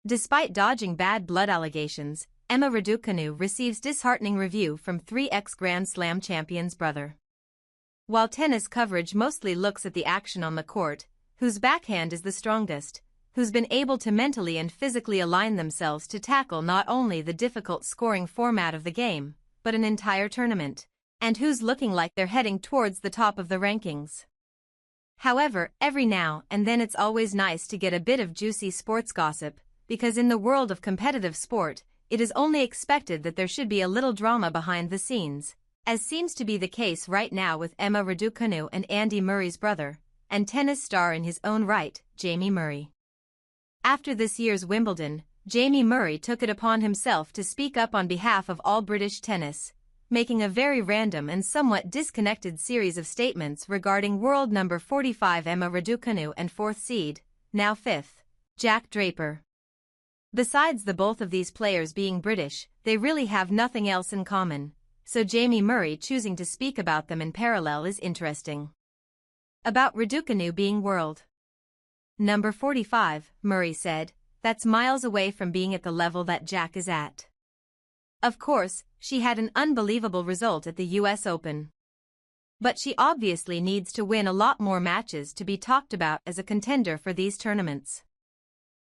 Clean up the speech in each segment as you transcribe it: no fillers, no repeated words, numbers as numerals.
Despite dodging bad blood allegations, Emma Raducanu receives disheartening review from 3x Grand Slam champion's brother. While tennis coverage mostly looks at the action on the court, whose backhand is the strongest, who's been able to mentally and physically align themselves to tackle not only the difficult scoring format of the game, but an entire tournament, and who's looking like they're heading towards the top of the rankings. However, every now and then it's always nice to get a bit of juicy sports gossip, because in the world of competitive sport, it is only expected that there should be a little drama behind the scenes, as seems to be the case right now with Emma Raducanu and Andy Murray's brother, and tennis star in his own right, Jamie Murray. After this year's Wimbledon, Jamie Murray took it upon himself to speak up on behalf of all British tennis, making a very random and somewhat disconnected series of statements regarding world number 45 Emma Raducanu and 4th seed, now 5th, Jack Draper. Besides the both of these players being British, they really have nothing else in common, so Jamie Murray choosing to speak about them in parallel is interesting. About Raducanu being world number 45, Murray said, that's miles away from being at the level that Jack is at. Of course, she had an unbelievable result at the US Open. But she obviously needs to win a lot more matches to be talked about as a contender for these tournaments.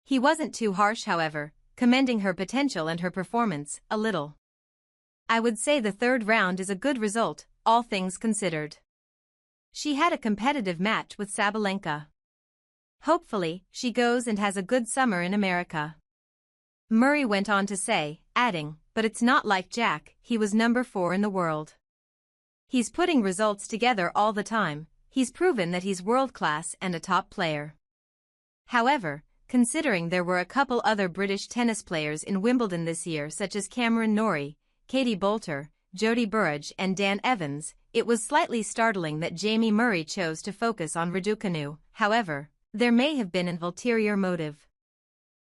He wasn't too harsh, however, commending her potential and her performance a little. I would say the third round is a good result, all things considered. She had a competitive match with Sabalenka. Hopefully, she goes and has a good summer in America. Murray went on to say, adding, but it's not like Jack, he was number 4 in the world. He's putting results together all the time, he's proven that he's world-class and a top player. However, considering there were a couple other British tennis players in Wimbledon this year such as Cameron Norrie, Katie Boulter, Jodie Burrage and Dan Evans, it was slightly startling that Jamie Murray chose to focus on Raducanu. However, there may have been an ulterior motive.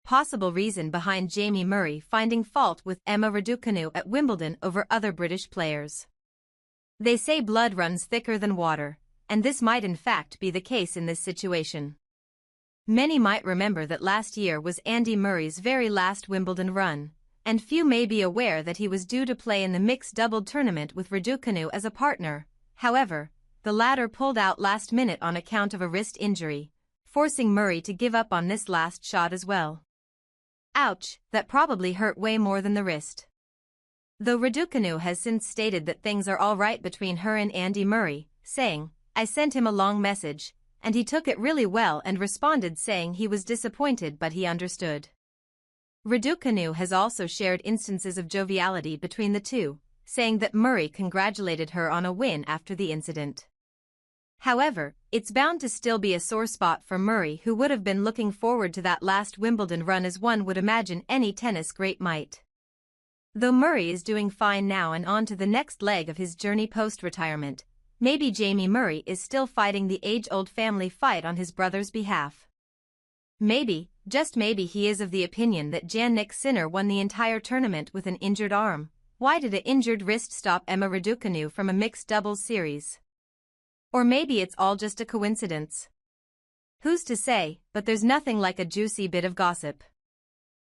Possible reason behind Jamie Murray finding fault with Emma Raducanu at Wimbledon over other British players. They say blood runs thicker than water, and this might in fact be the case in this situation. Many might remember that last year was Andy Murray's very last Wimbledon run, and few may be aware that he was due to play in the mixed double tournament with Raducanu as a partner. However, the latter pulled out last minute on account of a wrist injury, forcing Murray to give up on this last shot as well. Ouch, that probably hurt way more than the wrist. Though Raducanu has since stated that things are all right between her and Andy Murray, saying, I sent him a long message, and he took it really well and responded saying he was disappointed but he understood. Raducanu has also shared instances of joviality between the two, saying that Murray congratulated her on a win after the incident. However, it's bound to still be a sore spot for Murray, who would have been looking forward to that last Wimbledon run as one would imagine any tennis great might. Though Murray is doing fine now and on to the next leg of his journey post-retirement, maybe Jamie Murray is still fighting the age-old family fight on his brother's behalf. Maybe, just maybe he is of the opinion that Jannik Sinner won the entire tournament with an injured arm. Why did an injured wrist stop Emma Raducanu from a mixed doubles series? Or maybe it's all just a coincidence. Who's to say, but there's nothing like a juicy bit of gossip.